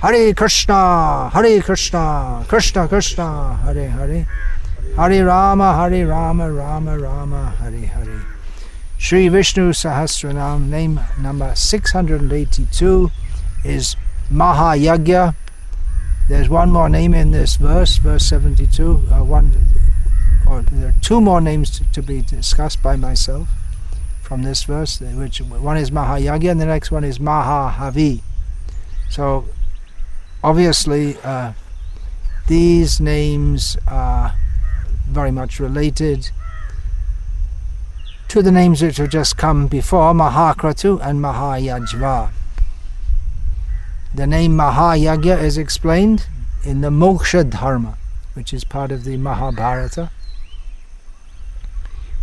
Hare Krishna, Krishna Krishna, Hare Hare, Hare Rama, Rama Rama, Hare Hare. Sri Vishnu Sahasranama, name number 682 is Mahayajna. There's one more name in this verse 72. There are two more names to be discussed by myself from this verse, which one is Mahayajna and the next one is Mahahavi. So obviously these names are very much related to the names which have just come before, Mahakratu and Mahayajna. The name Mahayajna is explained in the Moksha Dharma, which is part of the Mahabharata.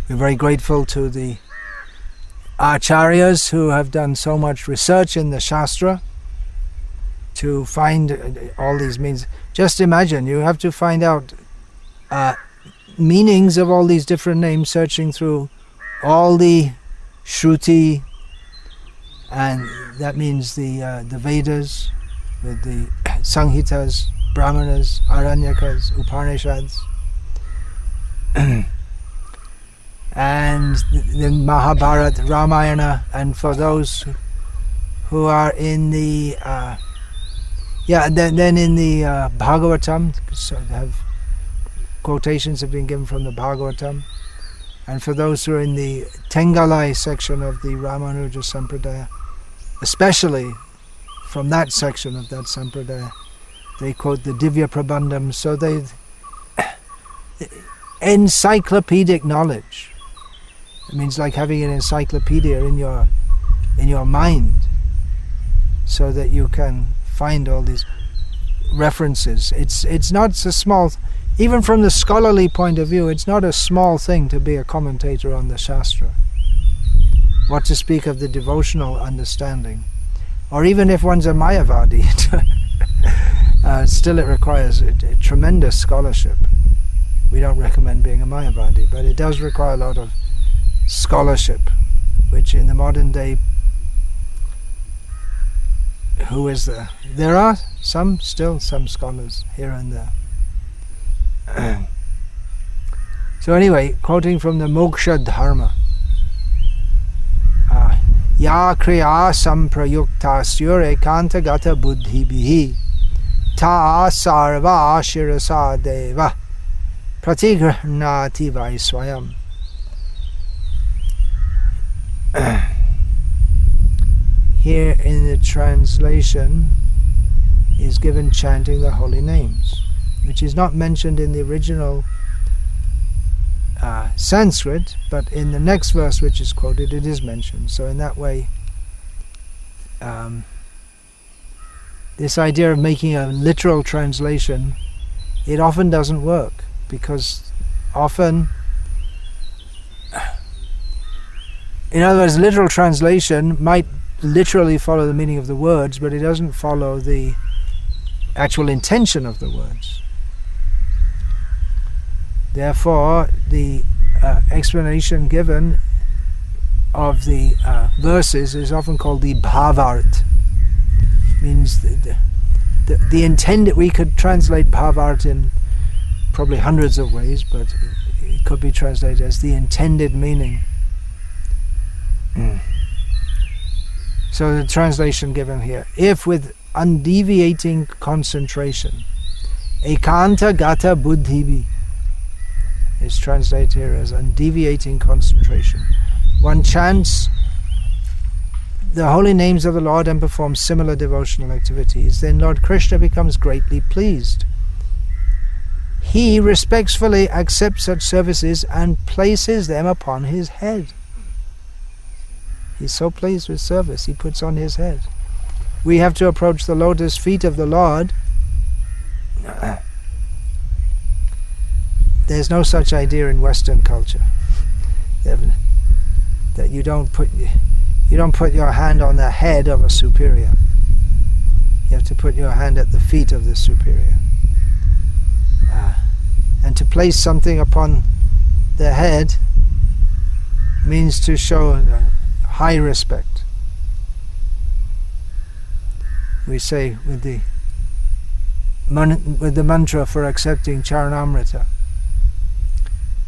We're very grateful to the Acharyas who have done so much research in the Shastra to find all these meanings. Just imagine, you have to find out meanings of all these different names, searching through all the Shruti, and that means the Vedas, with the Samhitas, Brahmanas, Aranyakas, Upanishads, and the Mahabharata, Ramayana, and for those who are in the then in the Bhagavatam, so quotations have been given from the Bhagavatam, and for those who are in the Tengalai section of the Ramanuja Sampradaya, especially from that section of that Sampradaya, they quote the Divya Prabandham, so they encyclopedic knowledge. It means like having an encyclopedia in your mind, so that you can find all these references. It's not so small, even from the scholarly point of view, it's not a small thing to be a commentator on the Shastra. What to speak of the devotional understanding, or even if one's a Mayavadi, still it requires a tremendous scholarship. We don't recommend being a Mayavadi, but it does require a lot of scholarship, which in the modern day, who is there? There are still some scholars here and there. So anyway, quoting from the Moksha Dharma, Ya kriya samprayukta syure kanta gata buddhibhihi ta sarva shirasa deva pratigrahnati vaiswayam. Here in the translation is given chanting the holy names, which is not mentioned in the original Sanskrit, but in the next verse which is quoted it is mentioned. So in that way, this idea of making a literal translation, it often doesn't work, because often, in other words, literal translation might literally follow the meaning of the words, but it doesn't follow the actual intention of the words. Therefore, the explanation given of the verses is often called the bhavart. Means the intended. We could translate bhavart in probably hundreds of ways, but it could be translated as the intended meaning. So the translation given here: if with undeviating concentration, ekanta gata buddhibi, is translated here as undeviating concentration, one chants the holy names of the Lord and performs similar devotional activities, then Lord Krishna becomes greatly pleased. He respectfully accepts such services and places them upon his head. He's so pleased with service, he puts on his head. We have to approach the lotus feet of the Lord. There's no such idea in Western culture that you don't put your hand on the head of a superior. You have to put your hand at the feet of the superior. And to place something upon the head means to show high respect. We say with the with the mantra for accepting Charanamrita.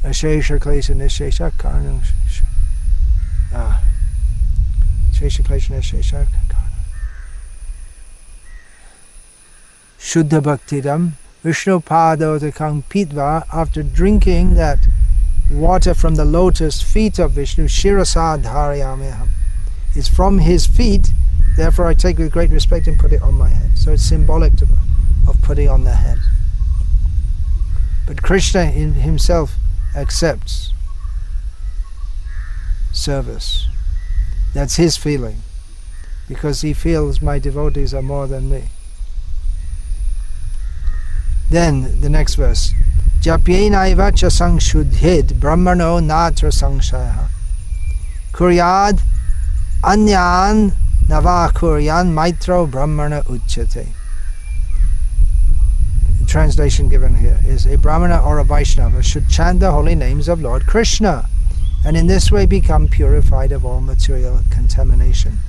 Ashesha klesha nishesha karnam Shesha klesha nishesha karnam Shuddha bhaktidam Vishnu padotakam pitva. After drinking that water from the lotus feet of Vishnu, shirasa dharayameham. It's from his feet, therefore I take with great respect and put it on my head. So it's symbolic of putting on the head. But Krishna in himself accepts service. That's his feeling, because he feels my devotees are more than me. Then the next verse, Japyenaiva cha sangshuddhid brahmano natra sangshaya kuryad anyan nava kuryan maitro brahmana uchyate. The translation given here is, a Brahmana or a Vaishnava should chant the holy names of Lord Krishna, and in this way become purified of all material contamination.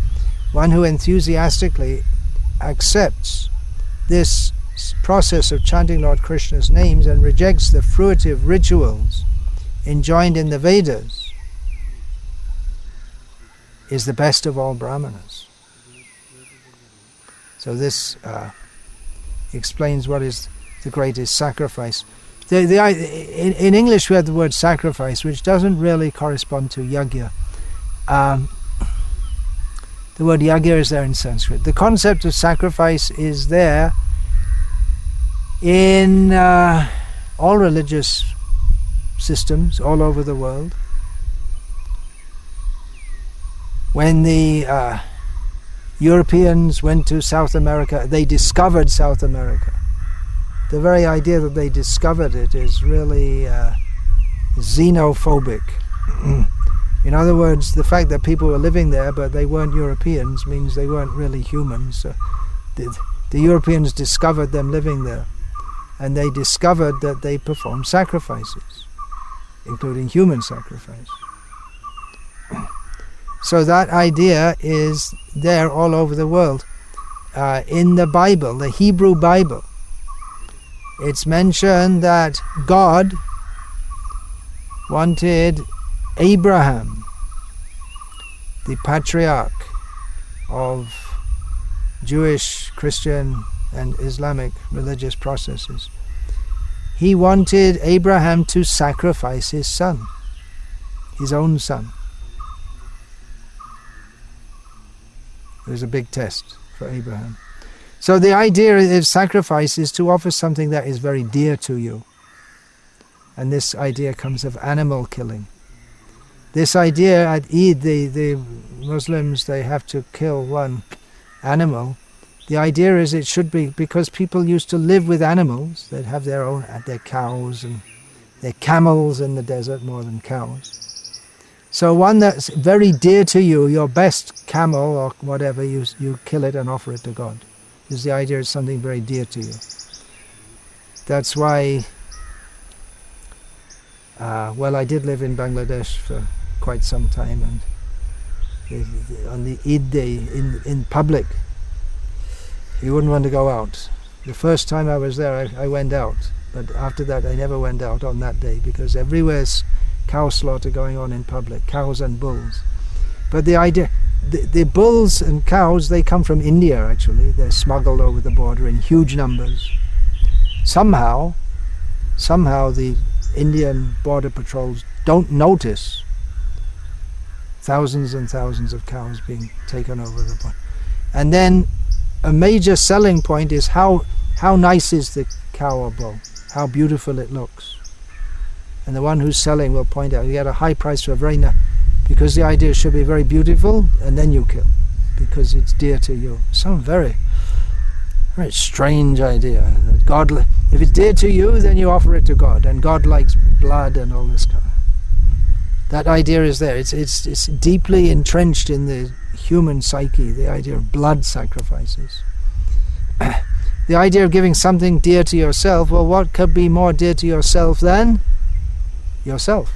One who enthusiastically accepts this process of chanting Lord Krishna's names and rejects the fruitive rituals enjoined in the Vedas is the best of all Brahmanas. So this explains what is the greatest sacrifice. In English we have the word sacrifice, which doesn't really correspond to yajna. The word yajna is there in Sanskrit. The concept of sacrifice is there in all religious systems all over the world. When the Europeans went to South America, they discovered South America. The very idea that they discovered it is really xenophobic. In other words, the fact that people were living there but they weren't Europeans means they weren't really humans. So the Europeans discovered them living there, and they discovered that they performed sacrifices, including human sacrifice. So that idea is there all over the world. In the Bible, the Hebrew Bible, it's mentioned that God wanted Abraham, the patriarch of Jewish, Christian and Islamic religious processes. He wanted Abraham to sacrifice his son, his own son. It was a big test for Abraham. So the idea of sacrifice is to offer something that is very dear to you. And this idea comes of animal killing. This idea at Eid, the Muslims, they have to kill one animal. The idea is it should be, because people used to live with animals, they'd have their own, their cows and their camels in the desert more than cows. So one that's very dear to you, your best camel or whatever, you kill it and offer it to God. Because the idea is something very dear to you. That's why, I did live in Bangladesh for quite some time, and on the Eid day in public, you wouldn't want to go out. The first time I was there, I went out, but after that I never went out on that day, because everywhere's cow slaughter going on in public, cows and bulls. But the idea, the bulls and cows, they come from India actually. They're smuggled over the border in huge numbers. Somehow the Indian border patrols don't notice thousands and thousands of cows being taken over the border. And then a major selling point is how nice is the cow or bull, how beautiful it looks. And the one who's selling will point out, you get a high price for a very nice, because the idea should be very beautiful, and then you kill, because it's dear to you. Some very, very strange idea. That God, if it's dear to you, then you offer it to God, and God likes blood and all this kind of. That idea is there. It's deeply entrenched in the human psyche, the idea of blood sacrifices. The idea of giving something dear to yourself, well, what could be more dear to yourself than yourself?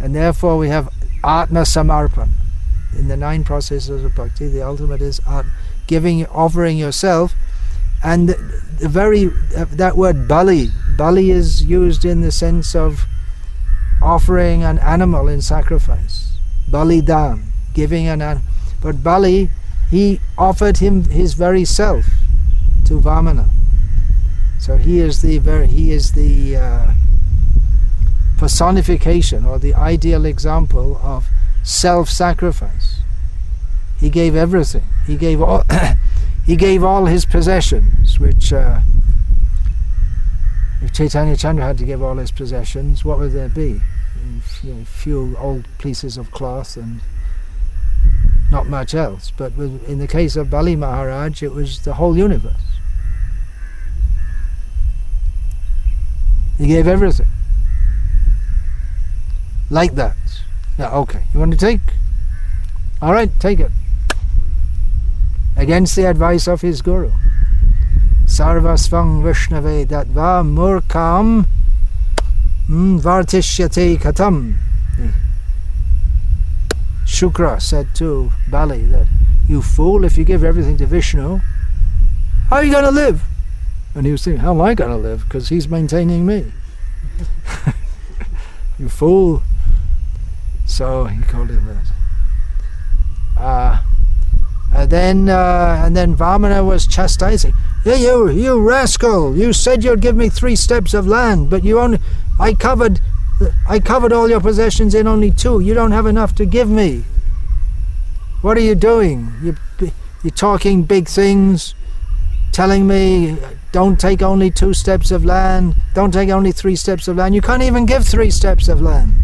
And therefore we have Atma Samarpan. In the 9 processes of Bhakti, the ultimate is offering yourself. And that word bali. Bali is used in the sense of offering an animal in sacrifice. Balidan, giving an animal. But Bali, he offered his very self to Vamana. So he is the personification or the ideal example of self-sacrifice. He gave everything. He gave all. He gave all his possessions, which if Chaitanya Chandra had to give all his possessions, what would there be? A few old pieces of cloth and not much else. But in the case of Bali Maharaj, it was the whole universe. He gave everything. Like that. Yeah, okay. You want to take? All right, take it. Against the advice of his guru. Sarvasvang Vishnave Datva Murkam Vartishyate Katam. Shukra said to Bali that, you fool, if you give everything to Vishnu, how are you going to live? And he was thinking, how am I going to live? Because he's maintaining me. You fool. So he called him that. And then Vamana was chastising. Hey, you rascal! You said you'd give me 3 steps of land, but I covered all your possessions in only 2. You don't have enough to give me. What are you doing? You're talking big things, telling me don't take only 2 steps of land, don't take only 3 steps of land. You can't even give 3 steps of land.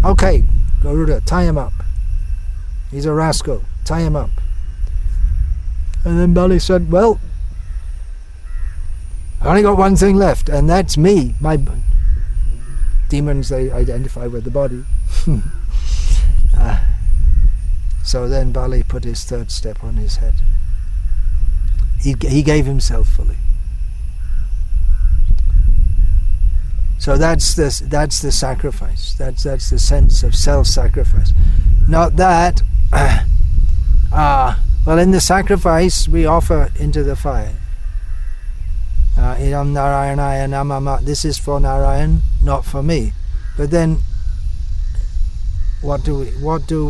Okay, Garuda, tie him up. He's a rascal. Tie him up. And then Bali said, well, I only got one thing left, and that's me. My demons, they identify with the body. So then Bali put his 3rd step on his head. He gave himself fully. So that's the sacrifice. That's the sense of self-sacrifice. Not that. Well, in the sacrifice we offer into the fire. Idam Narayanaya Namama. This is for Narayan, not for me. But then, what do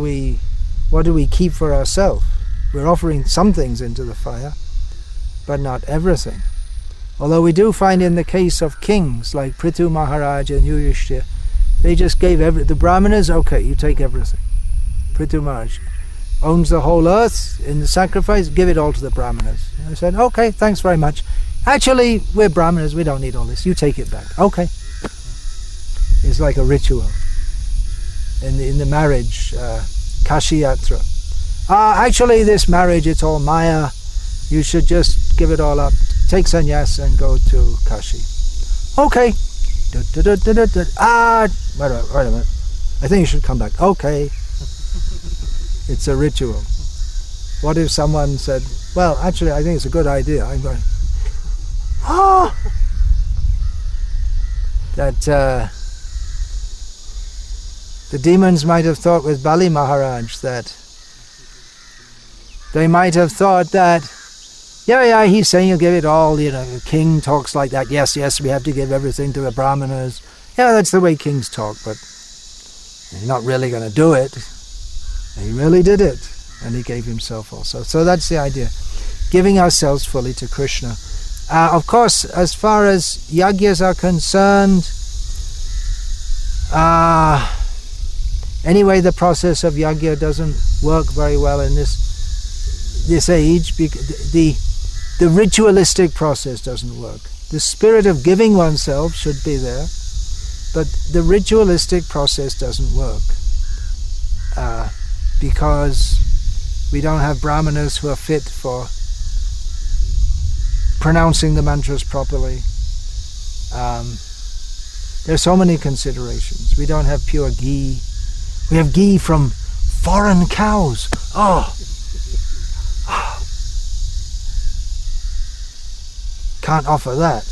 we keep for ourselves? We're offering some things into the fire, but not everything. Although we do find in the case of kings like Prithu Maharaj and Yudhishthira, they just gave the Brahmanas, okay, you take everything. Prithu Maharaj owns the whole earth in the sacrifice, give it all to the Brahmanas. And I said, okay, thanks very much. Actually, we're Brahmanas, we don't need all this, you take it back. Okay. It's like a ritual. In the marriage, Kashi Yatra. Actually, this marriage, it's all Maya. You should just give it all up. Take sannyas and go to Kashi. Okay. Wait a minute. I think you should come back. Okay. It's a ritual. What if someone said, well, actually, I think it's a good idea. I'm going, that the demons might have thought with Bali Maharaj that they might have thought that, yeah, he's saying he'll give it all, the king talks like that, yes, we have to give everything to the Brahmanas. Yeah, that's the way kings talk, but he's not really going to do it. He really did it, and he gave himself also. So that's the idea, giving ourselves fully to Krishna. Of course, as far as yagyas are concerned, anyway, the process of yagya doesn't work very well in this age. The ritualistic process doesn't work. The spirit of giving oneself should be there, but the ritualistic process doesn't work because we don't have brahmanas who are fit for pronouncing the mantras properly. There's so many considerations. We don't have pure ghee. We have ghee from foreign cows. Can't offer that.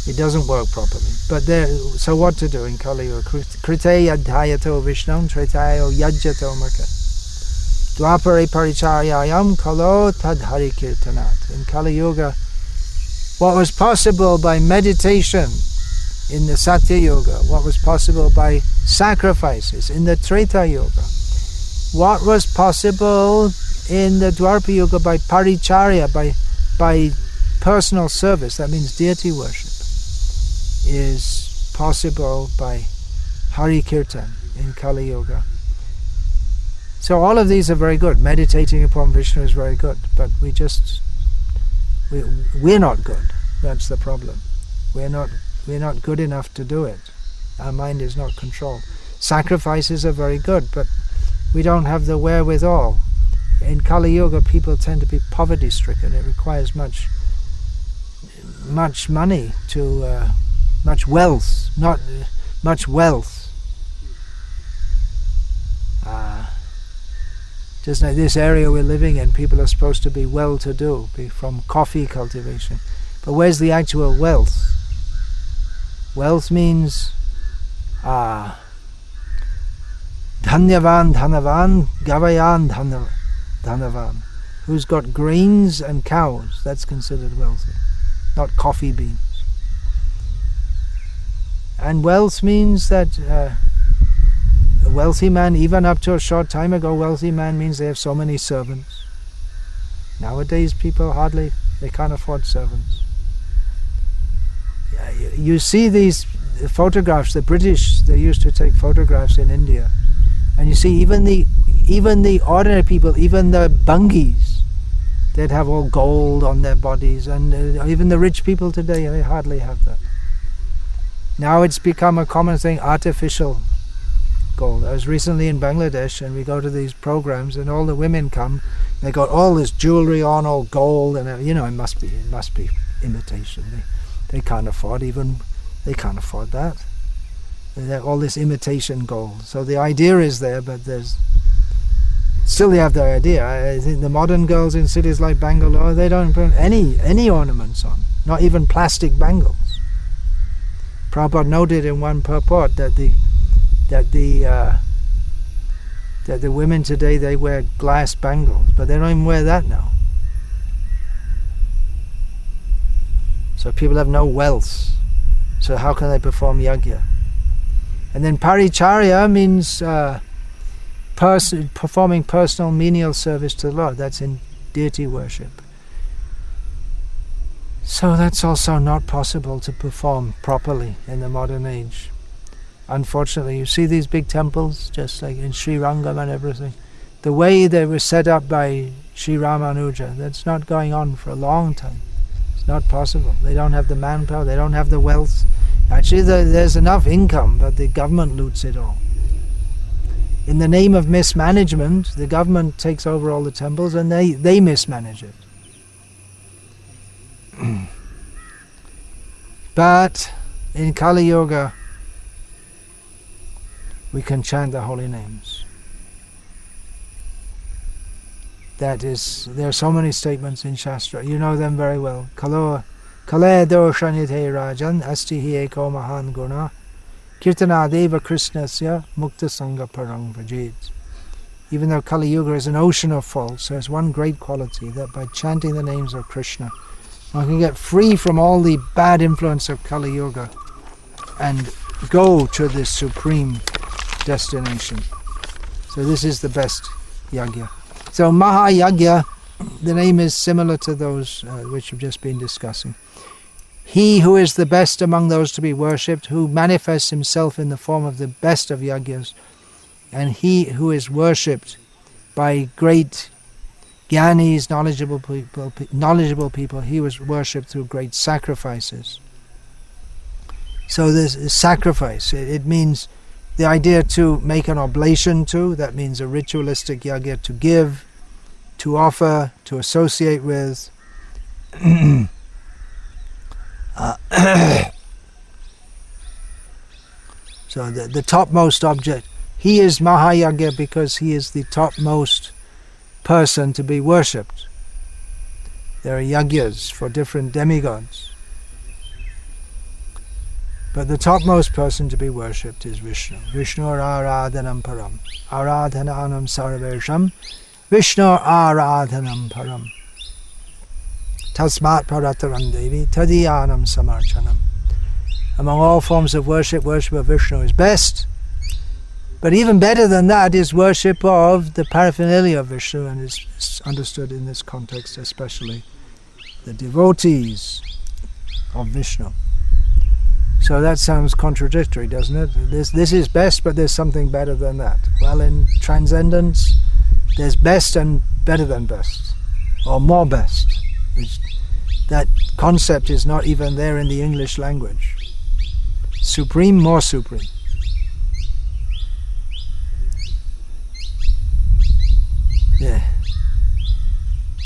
It doesn't work properly. But so what to do in Kali Yuga? Krite yadhayato Vishnam tretayo yajyato murka. Dwapare paricharyayam kalo tadhari kirtanat. In Kali Yuga, what was possible by meditation in the Satya Yuga, what was possible by sacrifices in the Treta Yuga, what was possible in the Dwapara Yuga by paricharya, by personal service, that means deity worship, is possible by Hari Kirtan in Kali Yuga. So all of these are very good. Meditating upon Vishnu is very good, but we're not good. That's the problem. We're not good enough to do it. Our mind is not controlled. Sacrifices are very good, but we don't have the wherewithal. In Kali Yuga, people tend to be poverty-stricken. It requires much money to much wealth, not much wealth. Just like this area we're living in, people are supposed to be well-to-do, be from coffee cultivation. But where's the actual wealth? Wealth means dhanyavan dhanavan, gavayan dhanavan. Who's got grains and cows, that's considered wealthy, not coffee beans. And wealth means that a wealthy man, even up to a short time ago, wealthy man means they have so many servants. Nowadays people they can't afford servants. You see these photographs, the British, they used to take photographs in India, and you see even the ordinary people, even the bungis, they'd have all gold on their bodies, and even the rich people today, they hardly have that. Now it's become a common thing, artificial gold. I was recently in Bangladesh, and we go to these programs, and all the women come, they got all this jewelry on, all gold, and it must be imitation. They can't afford that. All this imitation gold. So the idea is there, but still they have the idea. I think the modern girls in cities like Bangalore, they don't put any ornaments on, not even plastic bangles. Prabhupada noted in one purport that the women today, they wear glass bangles, but they don't even wear that now. So people have no wealth. So how can they perform yajna? And then paricharya means performing personal menial service to the Lord. That's in deity worship. So that's also not possible to perform properly in the modern age. Unfortunately, you see these big temples, just like in Sri Rangam and everything. The way they were set up by Sri Ramanuja, that's not going on for a long time. It's not possible. They don't have the manpower, they don't have the wealth. Actually, there's enough income, but the government loots it all. In the name of mismanagement, the government takes over all the temples and they mismanage it. But in Kali Yuga, we can chant the holy names. There are so many statements in Shastra. You know them very well. Kale doshanite rajan asti hi eko mahan guna kirtana deva krishnasya mukta sangha parang vajit. Even though Kali Yuga is an ocean of faults, there's one great quality, that by chanting the names of Krishna, one can get free from all the bad influence of Kali Yuga and go to this supreme destination. So this is the best yajna. So Mahayajna, the name is similar to those which we've just been discussing. He who is the best among those to be worshipped, who manifests himself in the form of the best of yajnas, and he who is worshipped by great Gyanis, knowledgeable people, he was worshipped through great sacrifices. So there's a sacrifice. It means the idea to make an oblation to, that means a ritualistic yajna, to give, to offer, to associate with. So the topmost object, he is Mahayajna because he is the topmost person to be worshipped. There are yajnas for different demigods. But the topmost person to be worshipped is Vishnu. Vishnu Aradhanam Param. Aradhananam Sarvesham. Vishnu Aradhanam Param. Tasmat Parataram Devi. Tadiyanam Samarchanam. Among all forms of worship, worship of Vishnu is best. But even better than that is worship of the paraphernalia of Vishnu, and is understood in this context especially the devotees of Vishnu. So that sounds contradictory, doesn't it? This is best, but there's something better than that. Well, in transcendence, there's best and better than best, or more best. That concept is not even there in the English language. Supreme, more supreme. Yeah.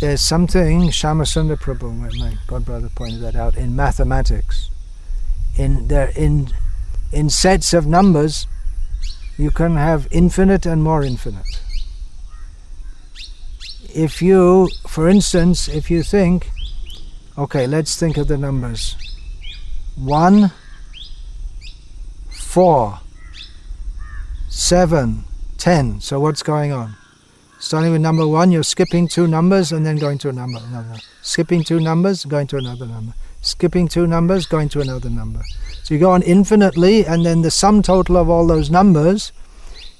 There's something, Shyamasundar Prabhu, my godbrother pointed that out, in mathematics. In sets of numbers, you can have infinite and more infinite. If you, for instance, if you think, okay, let's think of the numbers. 1, 4, 7, 10. So what's going on? Starting with number 1, you're skipping 2 numbers and then going to another number. Skipping 2 numbers, going to another number. Skipping 2 numbers, going to another number. So you go on infinitely, and then the sum total of all those numbers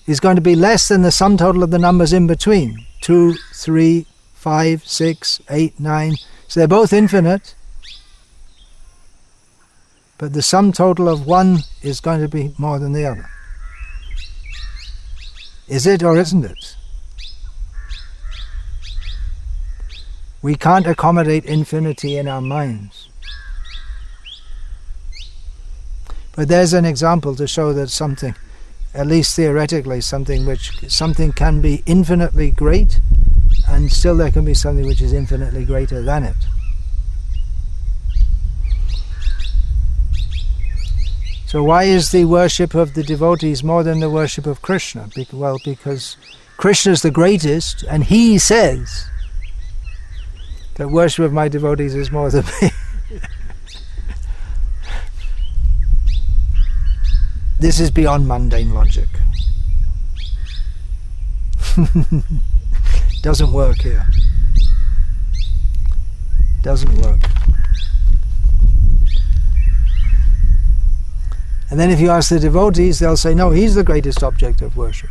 is going to be less than the sum total of the numbers in between. 2, 3, 5, 6, 8, 9. So they're both infinite, but the sum total of one is going to be more than the other. Is it or isn't it? We can't accommodate infinity in our minds. But there's an example to show that something, at least theoretically, something can be infinitely great, and still there can be something which is infinitely greater than it. So why is the worship of the devotees more than the worship of Krishna? Well, because Krishna is the greatest, and he says that worship of my devotees is more than me. This is beyond mundane logic. Doesn't work here. Doesn't work. And then if you ask the devotees, they'll say, no, he's the greatest object of worship.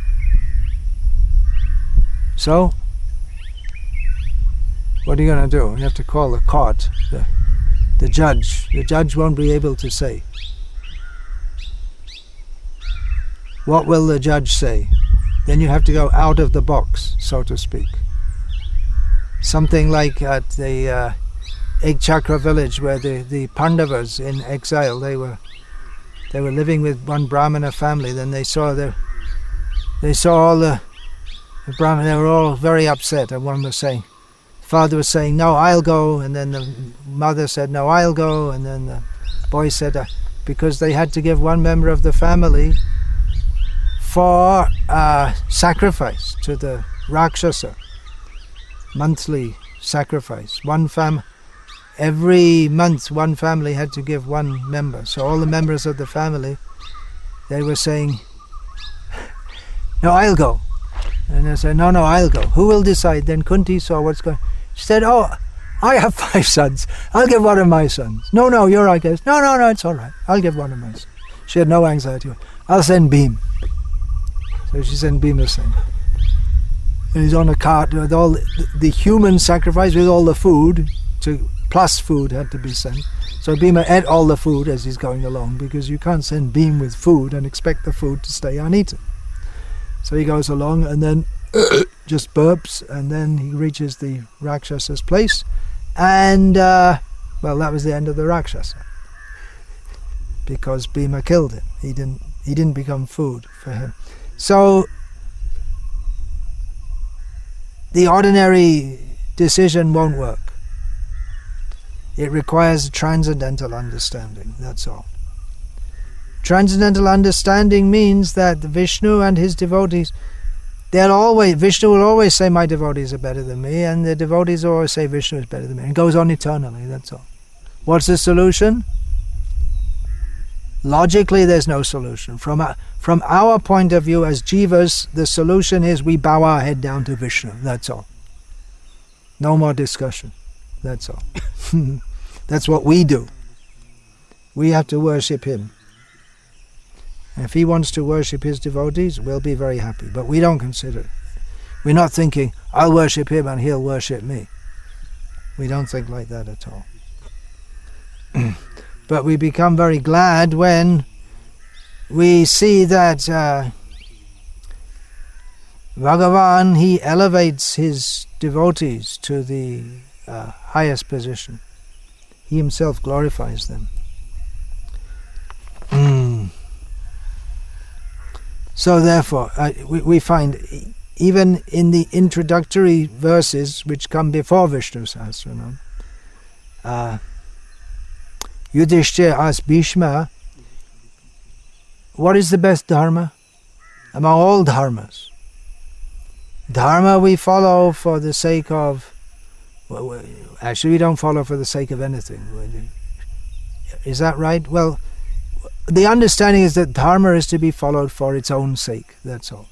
So, what are you going to do? You have to call the court, the judge. The judge won't be able to say. What will the judge say? Then you have to go out of the box, so to speak. Something like at the Egg Chakra village, where the Pandavas in exile, they were living with one Brahmana family. Then they saw all the Brahmana. They were all very upset. And one was saying, father was saying, no, I'll go. And then the mother said, no, I'll go. And then the boy said, because they had to give one member of the family for sacrifice to the Rakshasa, monthly sacrifice. Every month one family had to give one member. So all the members of the family, they were saying, no, I'll go. And they said, no, I'll go. Who will decide? Then Kunti saw what's going on. She said, oh, I have 5 sons. I'll give one of my sons. No, you're right, guys. No, it's all right. I'll give one of my sons. She had no anxiety. I'll send Bhim. So she sent Bhima Singh. And he's on a cart with all the human sacrifice, with all the food, plus food had to be sent. So Bhima ate all the food as he's going along, because you can't send Bhim with food and expect the food to stay uneaten. So he goes along and then just burps, and then he reaches the Rakshasa's place, and that was the end of the Rakshasa, because Bhima killed him. He didn't become food for him. So the ordinary decision won't work. It requires a transcendental understanding, that's all. Transcendental understanding means that Vishnu and his devotees, Vishnu will always say my devotees are better than me, and the devotees will always say Vishnu is better than me. It goes on eternally, that's all. What's the solution? Logically, there's no solution. From our point of view as jivas, the solution is we bow our head down to Vishnu. That's all. No more discussion. That's all. That's what we do. We have to worship him. And if he wants to worship his devotees, we'll be very happy. But we don't consider it. We're not thinking, I'll worship him and he'll worship me. We don't think like that at all. But we become very glad when we see that Bhagavan, he elevates his devotees to the highest position. He himself glorifies them. So therefore, we find even in the introductory verses which come before Vishnu Sahasranama, Yudhishthira asked Bhishma, what is the best dharma among all dharmas? Dharma we follow for the sake of, actually we don't follow for the sake of anything. Is that right? Well, the understanding is that dharma is to be followed for its own sake, that's all.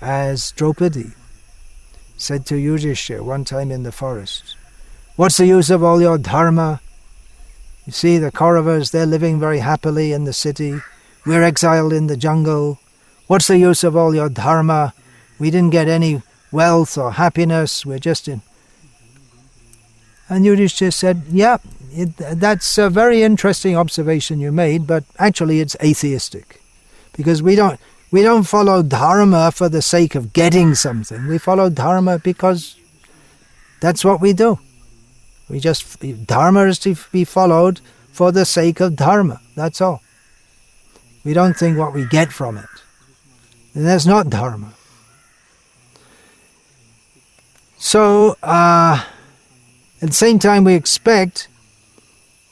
As Draupadi said to Yudhishthira one time in the forest, what's the use of all your dharma? You see, the Kauravas, they're living very happily in the city. We're exiled in the jungle. What's the use of all your dharma? We didn't get any wealth or happiness. We're just in... And Yudhishthira said, yeah, that's a very interesting observation you made, but actually it's atheistic. Because we don't follow dharma for the sake of getting something. We follow dharma because that's what we do. Dharma is to be followed for the sake of dharma. That's all. We don't think what we get from it. And that's not dharma. So, at the same time, we expect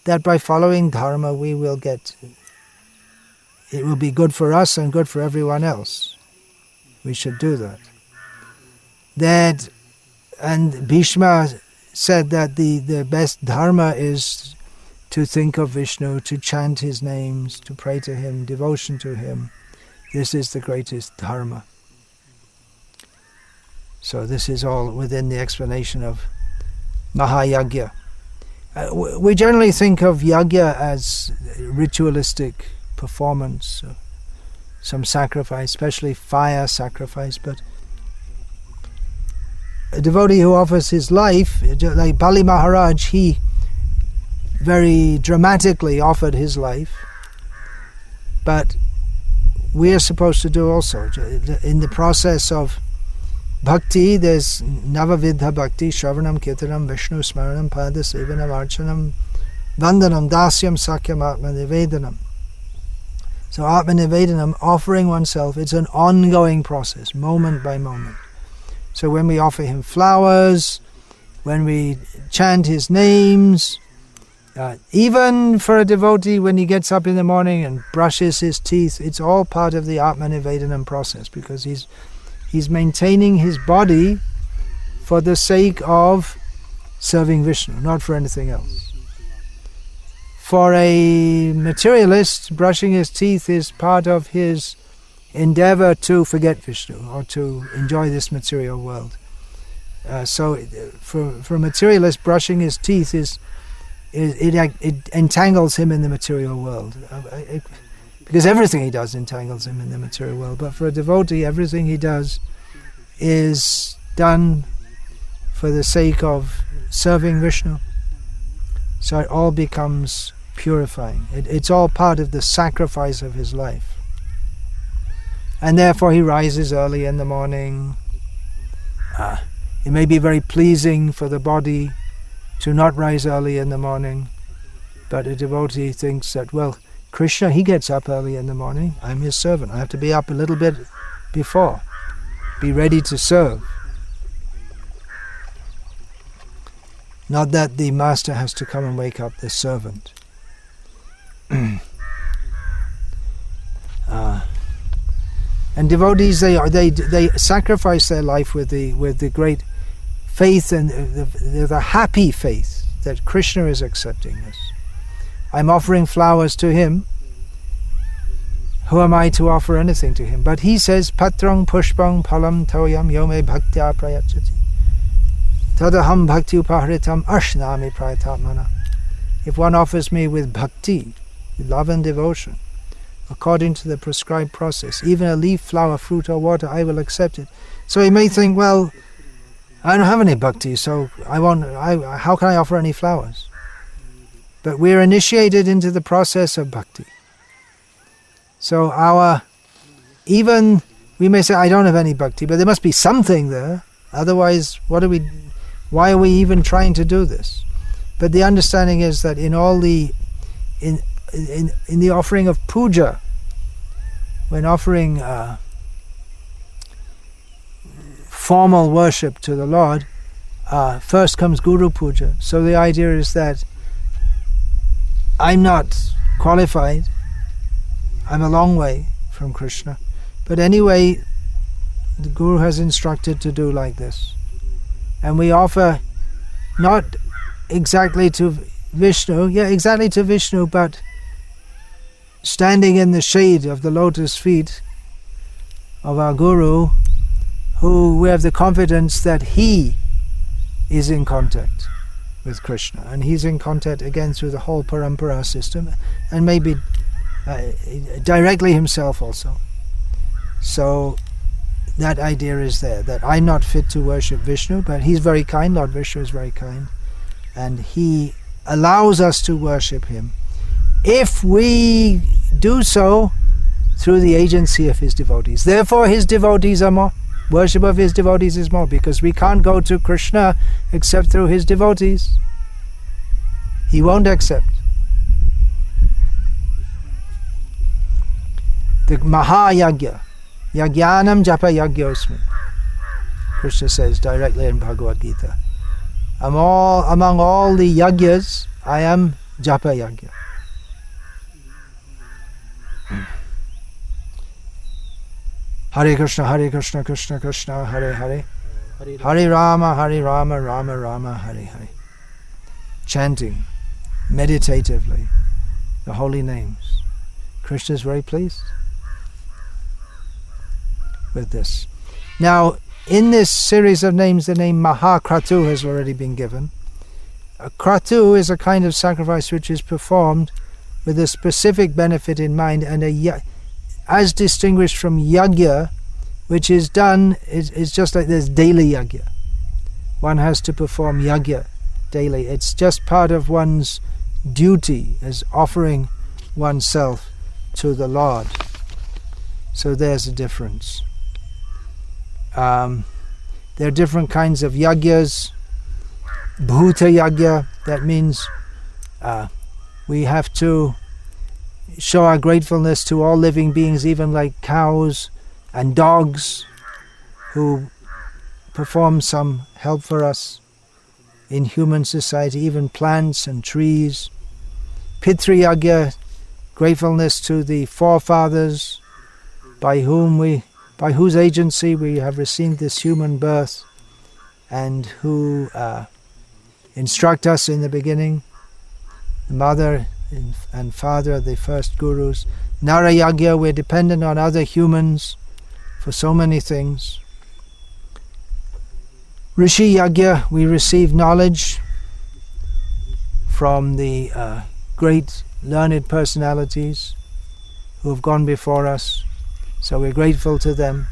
that by following dharma, we will get... It will be good for us and good for everyone else. We should do that. And Bhishma said that the best dharma is to think of Vishnu, to chant his names, to pray to him, devotion to him. This is the greatest dharma. So this is all within the explanation of Mahayajna. We generally think of yajna as ritualistic performance, some sacrifice, especially fire sacrifice, but a devotee who offers his life, like Bali Maharaj, he very dramatically offered his life, but we are supposed to do also. In the process of Bhakti, there's Navavidha Bhakti, Shravanam, Kirtanam, Vishnu Smaranam, Pada Sevanam, Archanam, Vandanam, Dasyam, Sakyam, Atma Nivedanam. So Atma Nivedanam, offering oneself, it's an ongoing process, moment by moment. So when we offer him flowers, when we chant his names, even for a devotee when he gets up in the morning and brushes his teeth, it's all part of the Atma Nivedanam process, because he's maintaining his body for the sake of serving Vishnu, not for anything else. For a materialist, brushing his teeth is part of his endeavor to forget Vishnu or to enjoy this material world. So for a materialist, brushing his teeth it entangles him in the material world. Because everything he does entangles him in the material world. But for a devotee, everything he does is done for the sake of serving Vishnu. So it all becomes purifying. It's all part of the sacrifice of his life. And therefore he rises early in the morning. It may be very pleasing for the body to not rise early in the morning, but a devotee thinks that, well, Krishna, he gets up early in the morning. I'm his servant. I have to be up a little bit before. Be ready to serve. Not that the master has to come and wake up the servant. And devotees, they sacrifice their life with the great faith and the happy faith that Krishna is accepting us. I'm offering flowers to him, who am I to offer anything to him? But he says, Patrang pushpang palam toyam yome bhaktya prayachati. Tadaham bhakti upahritam ashnami prayatatmana. If one offers me with bhakti, with love and devotion, according to the prescribed process, even a leaf, flower, fruit or water, I will accept it. So he may think, well, I don't have any bhakti, so how can I offer any flowers? But we're initiated into the process of bhakti. So even we may say, I don't have any bhakti, but there must be something there. Otherwise, why are we even trying to do this? But the understanding is that in the offering of puja, when offering formal worship to the Lord, first comes Guru Puja. So the idea is that I'm not qualified, I'm a long way from Krishna, but anyway, the Guru has instructed to do like this. And we offer not exactly to Vishnu, but standing in the shade of the lotus feet of our Guru, who we have the confidence that he is in contact with Krishna, and he's in contact again through the whole parampara system, and maybe directly himself also. So that idea is there, that I'm not fit to worship Vishnu, but he's very kind, Lord Vishnu is very kind, and he allows us to worship him if we do so through the agency of his devotees. Therefore his devotees are more. Worship of his devotees is more, because we can't go to Krishna except through his devotees. He won't accept. The Mahayajna, Yajnanam japa yagyosmi, Krishna says directly in Bhagavad Gita. Among all the yagyas, I am japa yagya. Hare Krishna, Krishna Krishna, Hare Hare, Hare Rama, Rama Rama, Hare Hare. Chanting meditatively the holy names. Krishna is very pleased with this. Now, in this series of names, the name Mahakratu has already been given. A kratu is a kind of sacrifice which is performed with a specific benefit in mind, and as distinguished from yagya, which is done, is just like there's daily yagya. One has to perform yagya daily. It's just part of one's duty as offering oneself to the Lord. So there's a difference. There are different kinds of yagyas. Bhuta yagya, that means we have to show our gratefulness to all living beings, even like cows and dogs who perform some help for us in human society, even plants and trees. Pitri yagya, gratefulness to the forefathers by whose agency we have received this human birth, and who instruct us in the beginning, the mother and father, the first gurus. Nara yagya, we're dependent on other humans for so many things. Rishi yagya, we receive knowledge from the great learned personalities who have gone before us, so we're grateful to them.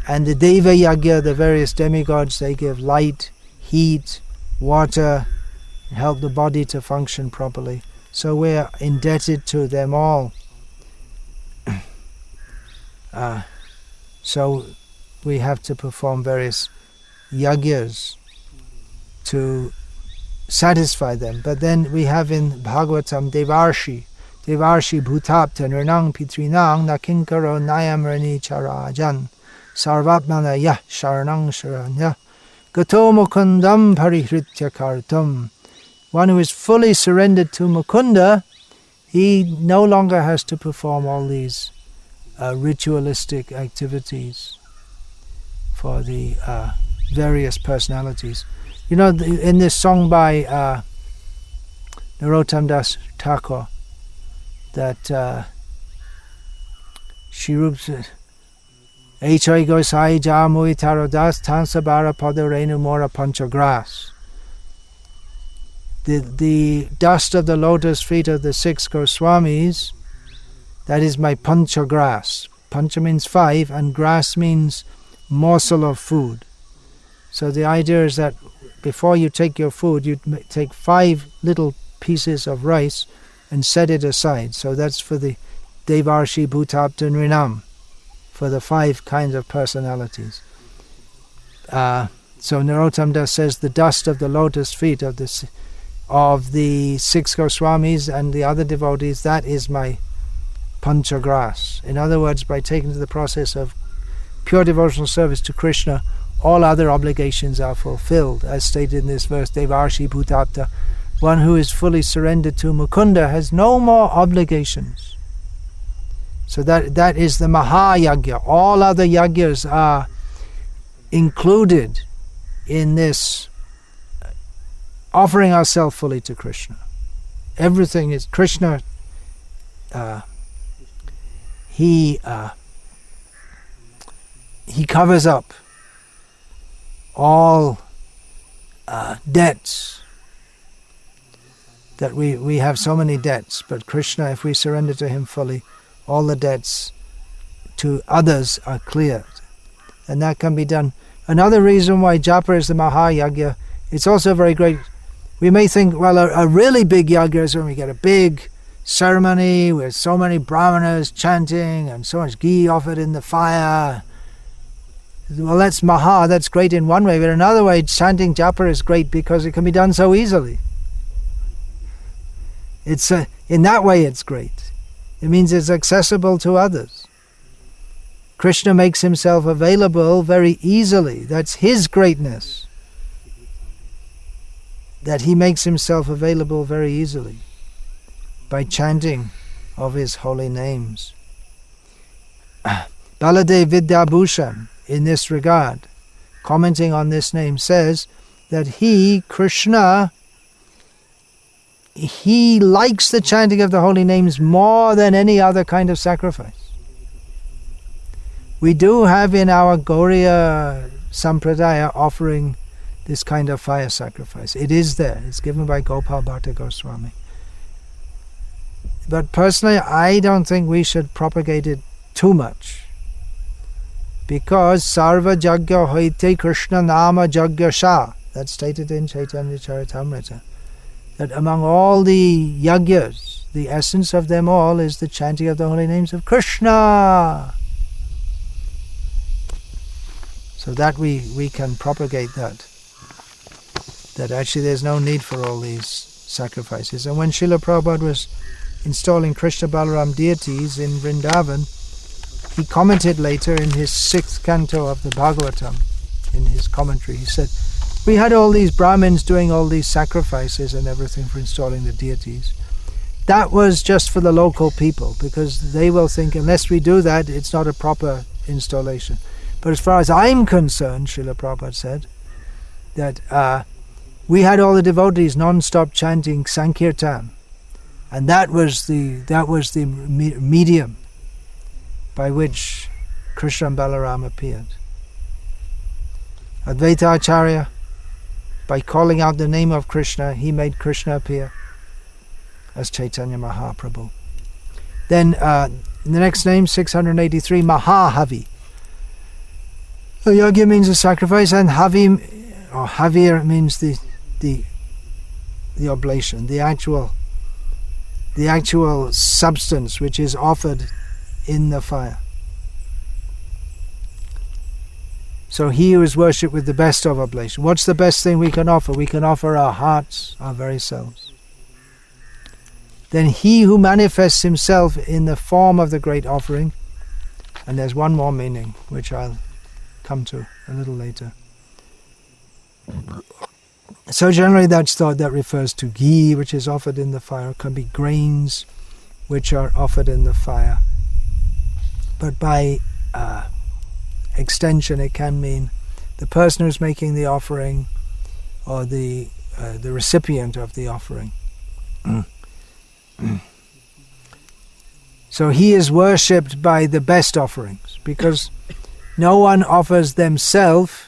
And the Deva yagya, the various demigods, they give light, heat, water, and help the body to function properly. So we're indebted to them all. So we have to perform various yagyas to satisfy them. But then we have in Bhagavatam Devarshi bhutapta nirnang pitrinang nakinkaro nayamrani charajan sarvatmana yah sharanang sharanya gato mukundam parihritya kartam. One who is fully surrendered to Mukunda, he no longer has to perform all these ritualistic activities for the various personalities. You know, in this song by Narottam Das Thakur, that Shri Rupa Echai Gosai Jamui Tarodas Tansabara Padarenu Mora Panchagras. The dust of the lotus feet of the 6 Goswamis, that is my panchagras. Pancha means 5 and gras means morsel of food. So the idea is that before you take your food, you take 5 little pieces of rice and set it aside. So that's for the Devarshi Bhutapta Nrinam, for the 5 kinds of personalities. So Narottam Das says the dust of the lotus feet of the 6 Goswamis and the other devotees, that is my panchagras. In other words, by taking to the process of pure devotional service to Krishna, all other obligations are fulfilled. As stated in this verse, Devarshi Bhutapta, one who is fully surrendered to Mukunda has no more obligations. So that is the Mahayajna. All other yajnas are included in this offering ourselves fully to Krishna. Everything is Krishna. He covers up all debts. That we have so many debts, but Krishna, if we surrender to Him fully, all the debts to others are cleared. And that can be done. Another reason why japa is the Mahayajna, it's also very great. We may think, well, a really big yajna is when we get a big ceremony with so many brahmanas chanting and so much ghee offered in the fire. Well, that's maha, that's great in one way, but another way, chanting japa is great because it can be done so easily. It's in that way it's great. It means it's accessible to others. Krishna makes Himself available very easily. That's His greatness, that He makes Himself available very easily by chanting of His holy names. Baladev Vidyabhushan, in this regard, commenting on this name, says that he, Krishna, He likes the chanting of the holy names more than any other kind of sacrifice. We do have in our Gauriya Sampradaya offering this kind of fire sacrifice. It is there. It's given by Gopal Bhatta Goswami. But personally, I don't think we should propagate it too much. Because Sarva Jagya Hoite Krishna Nama Jagya Sha, that's stated in Chaitanya Charitamrita, that among all the yajnas, the essence of them all is the chanting of the holy names of Krishna. So that we can propagate that actually there's no need for all these sacrifices. And when Srila Prabhupada was installing Krishna Balaram deities in Vrindavan, he commented later in his 6th canto of the Bhagavatam, in his commentary, he said, we had all these Brahmins doing all these sacrifices and everything for installing the deities. That was just for the local people, because they will think, unless we do that, it's not a proper installation. But as far as I'm concerned, Srila Prabhupada said, that we had all the devotees non-stop chanting Sankirtan, and that was the medium by which Krishna and Balaram appeared. Advaita Acharya, by calling out the name of Krishna, he made Krishna appear as Chaitanya Mahaprabhu. Then the next name, 683, Mahahavi. So yajna means a sacrifice, and Havi, or Havir, means the oblation, the actual substance which is offered in the fire. So he who is worshipped with the best of oblation. What's the best thing we can offer? We can offer our hearts, our very selves. Then he who manifests himself in the form of the great offering, and there's one more meaning, which I'll come to a little later. So generally that's thought that refers to ghee, which is offered in the fire. It can be grains, which are offered in the fire. But by extension, it can mean the person who's making the offering, or the recipient of the offering. So he is worshipped by the best offerings, because no one offers themselves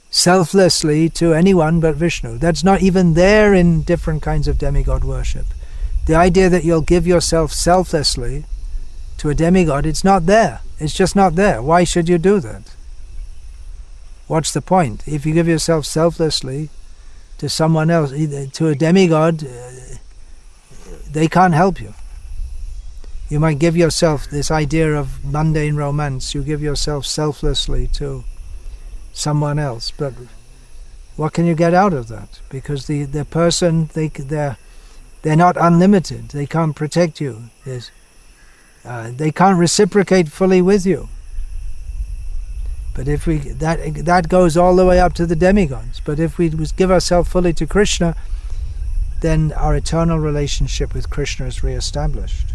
selflessly to anyone but Vishnu. That's not even there in different kinds of demigod worship. The idea that you'll give yourself selflessly to a demigod, it's not there. It's just not there. Why should you do that? What's the point? If you give yourself selflessly to someone else, to a demigod, they can't help you. You might give yourself this idea of mundane romance. You give yourself selflessly to someone else, but what can you get out of that? Because the person, they're not unlimited. They can't protect you. They can't reciprocate fully with you. But if that goes all the way up to the demigods. But if we give ourselves fully to Krishna, then our eternal relationship with Krishna is re-established.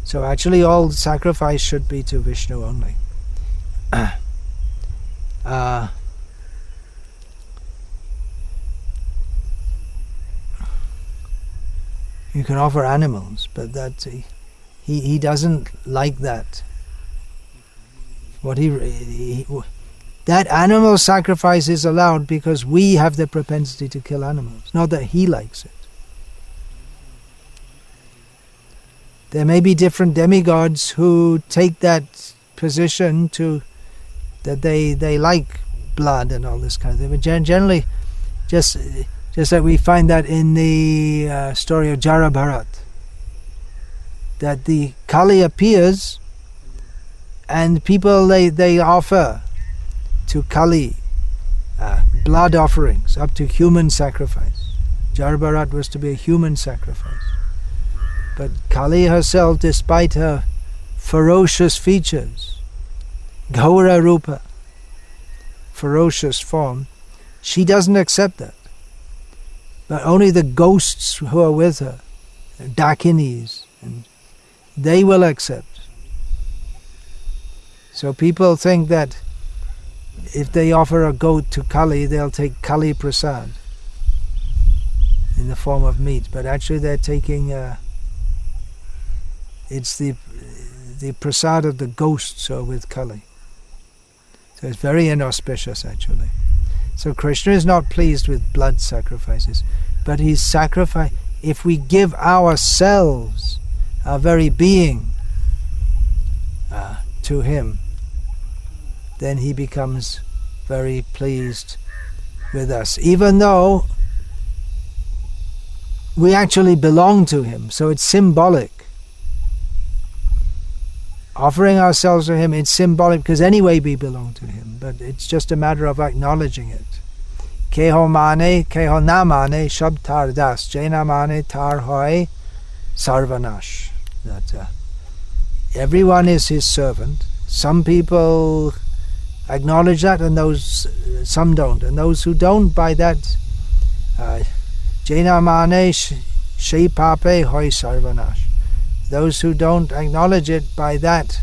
So actually all sacrifice should be to Vishnu only. You can offer animals, but that he doesn't like that. That animal sacrifice is allowed because we have the propensity to kill animals, not that he likes it. There may be different demigods who take that position that they like blood and all this kind of thing. But generally, just like we find that in the story of Jarabharat, that the Kali appears and people they offer to Kali blood offerings up to human sacrifice. Jarabharat was to be a human sacrifice. But Kali herself, despite her ferocious features, Gaura Rupa, ferocious form, she doesn't accept that. But only the ghosts who are with her, Dakinis, and they will accept. So people think that if they offer a goat to Kali, they'll take Kali Prasad in the form of meat. But actually they're taking... it's the prasad of the ghosts who are with Kali. So it's very inauspicious actually. So Krishna is not pleased with blood sacrifices, but he's sacrifice. If we give ourselves, our very being, to him, then he becomes very pleased with us, even though we actually belong to him. So it's symbolic. Offering ourselves to him, it's symbolic because anyway we belong to him, but it's just a matter of acknowledging it. Keho mane, keho na mane, shab tar das, jena mane tar hoy sarvanash. That everyone is his servant. Some people acknowledge that, and some don't. And those who don't, by that, jena mane she pape hoy sarvanash. Those who don't acknowledge it, by that,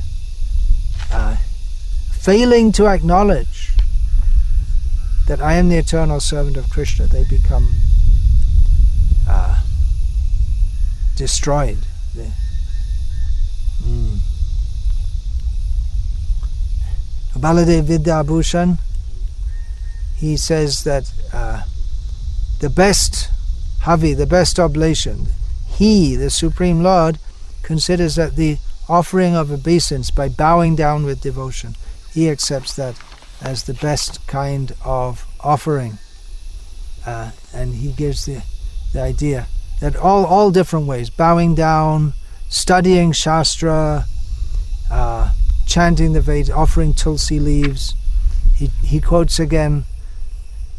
failing to acknowledge that I am the eternal servant of Krishna, they become destroyed. Baladev Vidyabhushan, he says that the best Havi, the best oblation, he, the Supreme Lord, considers that the offering of obeisance by bowing down with devotion, he accepts that as the best kind of offering. And he gives the idea that all different ways, bowing down, studying Shastra, chanting the Vedas, offering tulsi leaves. He quotes again,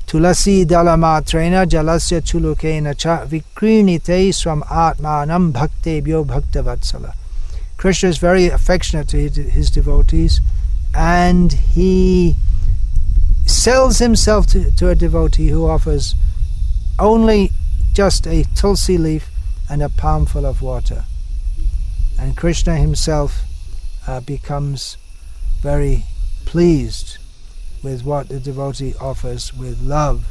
Tulasi dalamatrena jalasya chulukena cha vikrinite swam atmanam bhaktebhyo bhaktavatsala. Krishna is very affectionate to his devotees, and he sells himself to a devotee who offers only just a tulsi leaf and a palmful of water. And Krishna himself becomes very pleased with what the devotee offers with love.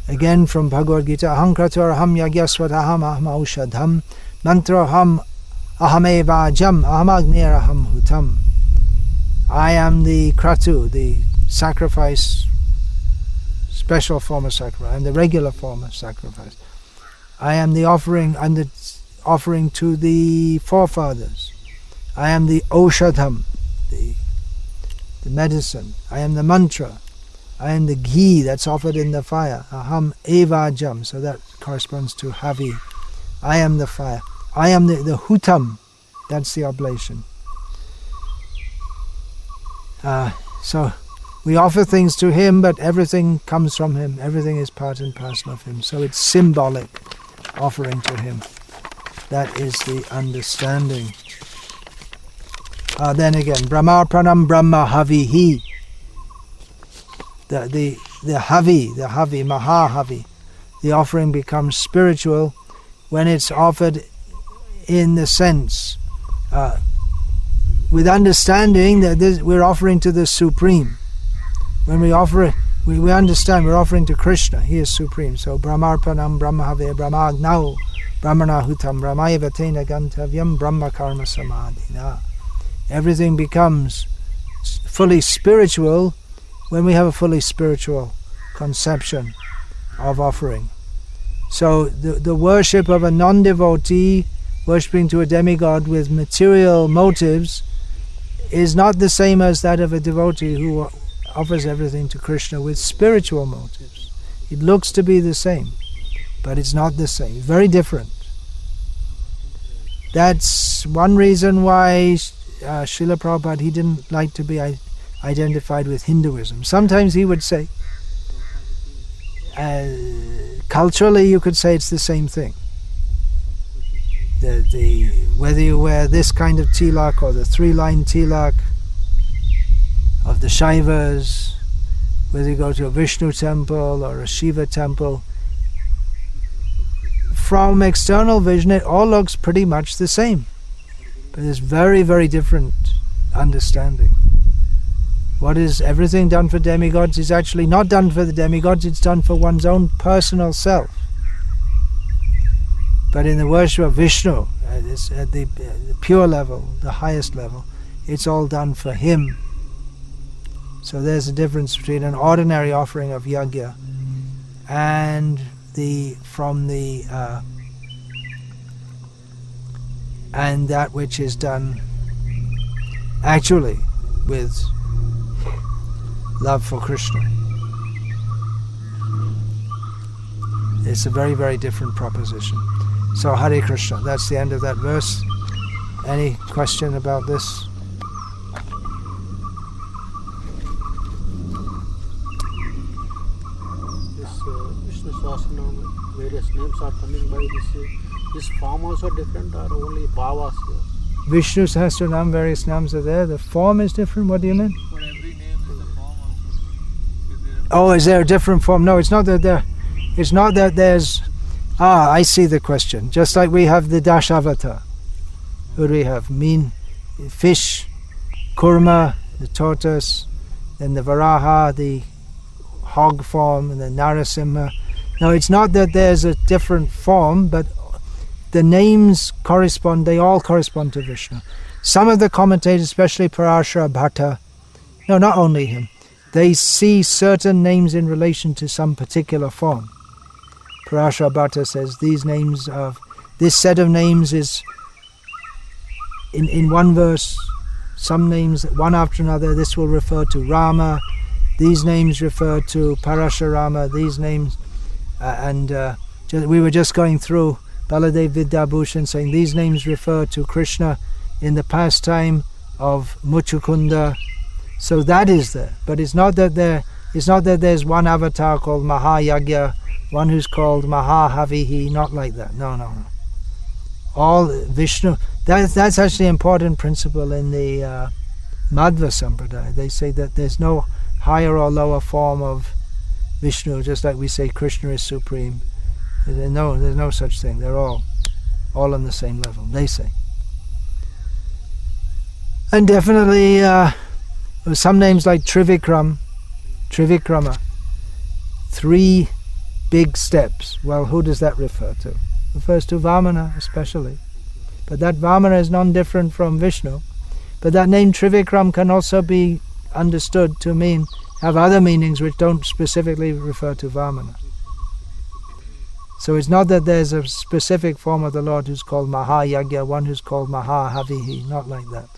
Again from Bhagavad Gita, Aham kratur aham yagyasvataham aham aushadham mantroham ahamevajam ahamagnir aham hutam. I am the kratu, the sacrifice, special form of sacrifice. I am the regular form of sacrifice. I am the offering, I'm the offering to the forefathers. I am the Oshadham, the medicine. I am the mantra. I am the ghee that's offered in the fire. Aham evajam, so that corresponds to Havi. I am the fire. I am the hutam, that's the oblation. So we offer things to him, but everything comes from him. Everything is part and parcel of him. So it's symbolic offering to him. That is the understanding. Then again, Brahmarpanam Brahmahavi. The Havi, Mahahavi. The offering becomes spiritual when it's offered in the sense, with understanding that we're offering to the Supreme. When we offer it, we understand we're offering to Krishna. He is Supreme. So Brahmarpanam Brahmahave Brahmagnau Brahmanahutam Brahmayavatena Gantavyam Brahma Karma Samadhina. Everything becomes fully spiritual when we have a fully spiritual conception of offering. So the worship of a non-devotee worshipping to a demigod with material motives is not the same as that of a devotee who offers everything to Krishna with spiritual motives. It looks to be the same, but it's not the same. Very different. That's one reason why Srila Prabhupada, he didn't like to be identified with Hinduism. Sometimes he would say, culturally you could say it's the same thing. Whether you wear this kind of tilak or the three-line tilak of the Shaivas, whether you go to a Vishnu temple or a Shiva temple, from external vision it all looks pretty much the same. But there's very, very different understanding. What is everything done for demigods is actually not done for the demigods, it's done for one's own personal self. But in the worship of Vishnu, at the pure level, the highest level, it's all done for him. So there's a difference between an ordinary offering of yajna and and that which is done actually with love for Krishna. It's a very, very different proposition. So Hare Krishna, that's the end of that verse. Any question about this? This Vishnu Sahasranama, various names are coming by this form also different or only bhavas here? Vishnu Sahasranama, various names are there. The form is different. What do you mean? For every name is a form also. Oh, is there a different form? No, it's not that there. It's not that there's. I see the question. Just like we have the Dashavata. Who do we have? Fish, Kurma, the tortoise, then the Varaha, the hog form, and the Narasimha. No, it's not that there's a different form, but the names correspond, they all correspond to Vishnu. Some of the commentators, especially Parashara Bhatta, no, not only him, they see certain names in relation to some particular form. Parashara Bhatta says this set of names is in one verse, some names one after another. This will refer to Rama, these names refer to Parashurama, these names, we were just going through Baladev Vidyabhushan saying these names refer to Krishna in the pastime of Muchukunda. So that is there, but it's not that there's one avatar called Mahayajna, one who's called Mahahavi, not like that. No. All Vishnu. That's actually an important principle in the Madhva Sampradaya. They say that there's no higher or lower form of Vishnu, just like we say Krishna is supreme. There's no such thing. They're all on the same level, they say. And definitely some names like Trivikrama. 3 big steps. Well, who does that refer to? It refers to Vamana especially. But that Vamana is non-different from Vishnu. But that name Trivikram can also be understood to have other meanings which don't specifically refer to Vamana. So it's not that there's a specific form of the Lord who's called Mahayajna, one who's called Mahahavi, not like that.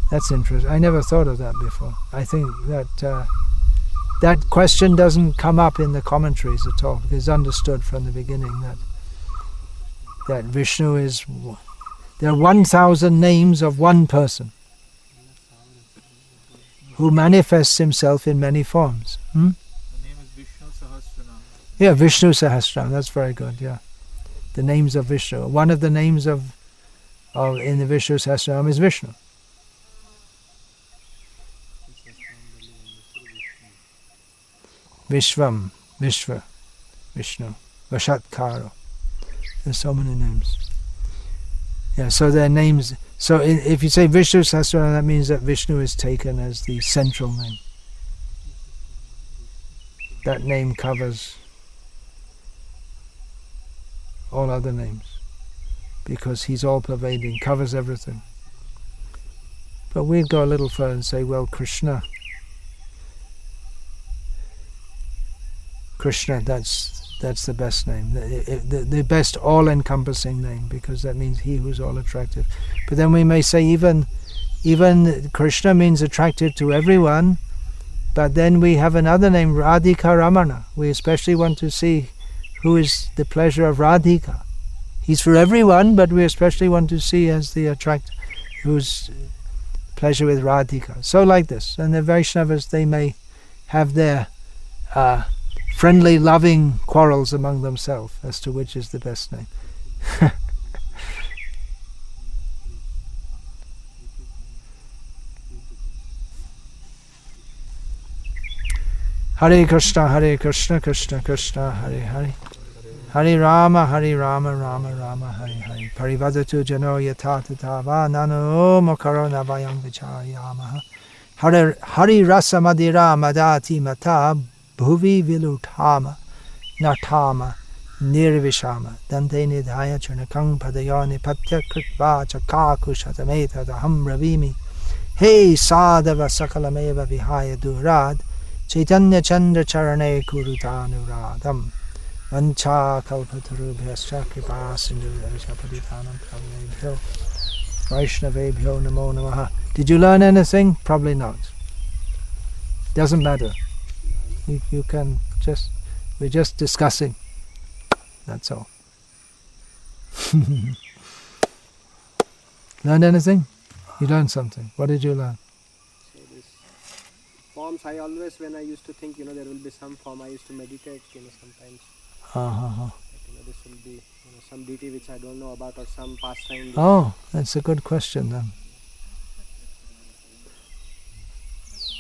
That's interesting. I never thought of that before. I think that that question doesn't come up in the commentaries at all, because it's understood from the beginning that Vishnu is... There are 1,000 names of one person who manifests himself in many forms. The name is Vishnu Sahasranama. Yeah, Vishnu Sahasranama. That's very good. Yeah, the names of Vishnu. One of the names of in the Vishnu Sahasranama is Vishnu. Vishvam, Vishva, Vishnu, Vashatkaro. There's so many names. Yeah, so their names. So if you say Vishnu Sahasranama, that means that Vishnu is taken as the central name. That name covers all other names, because he's all-pervading, covers everything. But we'd go a little further and say, well, Krishna, that's the best name, the best all-encompassing name, because that means he who's all attractive. But then we may say even Krishna means attractive to everyone, but then we have another name, Radhika Ramana. We especially want to see who is the pleasure of Radhika. He's for everyone, but we especially want to see as the who's pleasure with Radhika. So like this. And the Vaishnavas, they may have their friendly, loving quarrels among themselves as to which is the best name. Hare Krishna, Krishna Krishna, Hare Hare. Hare Rama, Rama Rama, Hare Hare. Parivadatu jano yata tata va nano mokaro navayam vichayamaha. Hare rasa madira madati mata bhuvi vilutama natama nirvishama dante nidhaya churnakang padayani patya kritva chakaku shatameta daham ravimi. Hey sadava sakalameva vihaya durad Chaitanya Chandra Charane Kurutanuragam Vancha Kalpatarubhyascha Kripa Sindhuvascha Padithanam Pravnebhyo Vaishnavebhyo Namo Namaha. Did you learn anything? Probably not. Doesn't matter. You can just, we're just discussing. That's all. Learned anything? You learned something. What did you learn? Forms, I always, when I used to think, there will be some form, I used to meditate, sometimes. This will be, some deity which I don't know about, or some pastime. Oh, that's a good question then.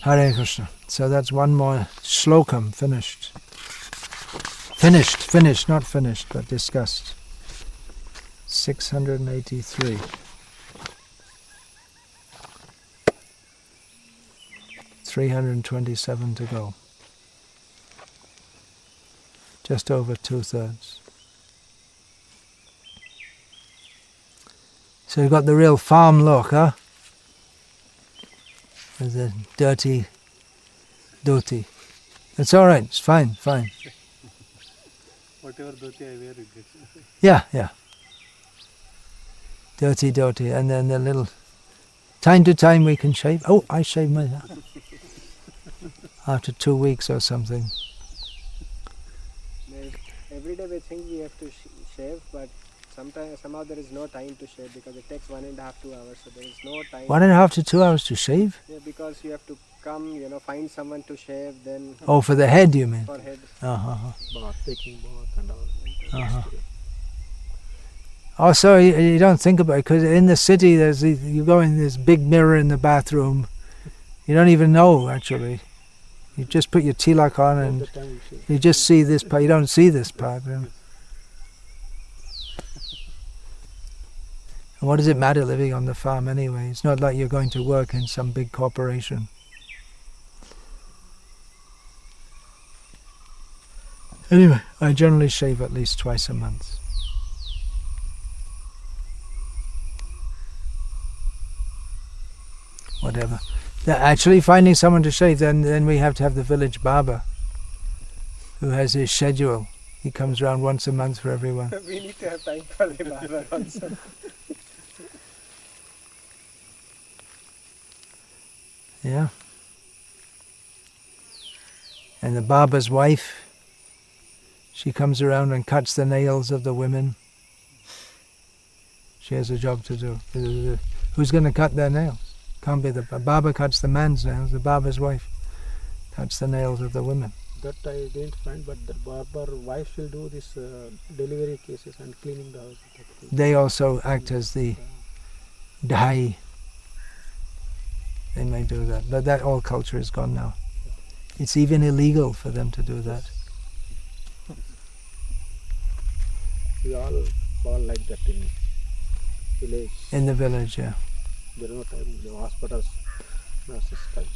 Hare Krishna. So that's one more shlokam finished. Finished, not finished, but discussed. 683. 327 to go. Just over 2/3. So you've got the real farm look, huh? With the dirty dhoti. It's all right. It's fine. Whatever dhoti I wear, it gets. Yeah. Dirty dhoti, and then the little. Time to time we can shave. Oh, I shave my hair. After 2 weeks or something. Every day we think we have to shave, but somehow there is no time to shave, because it takes 1.5 to 2 hours, so there is no time. 1.5 to 2 hours to shave? Yeah, because you have to come, find someone to shave, then... Oh, for the head you mean? For head. Bath, taking bath and all. Also, you don't think about it, because in the city you go in this big mirror in the bathroom. You don't even know, actually. You just put your tilak on and you just see this part. You don't see this part. And what does it matter living on the farm anyway? It's not like you're going to work in some big corporation. Anyway, I generally shave at least twice a month. Whatever. Actually finding someone to shave, then we have to have the village barber who has his schedule. He comes around once a month for everyone. We need to have time for the barber also. Yeah. And the barber's wife, she comes around and cuts the nails of the women. She has a job to do. Who's going to cut their nails? Can't be the barber cuts the man's nails, the barber's wife cuts the nails of the women. That I didn't find, but the barber wife will do this delivery cases and cleaning the house. They also act as the dai. They may do that, but that old culture is gone now. It's even illegal for them to do that. We all like that in village. In the village, yeah. There are no time, the hospitals, nurses culture.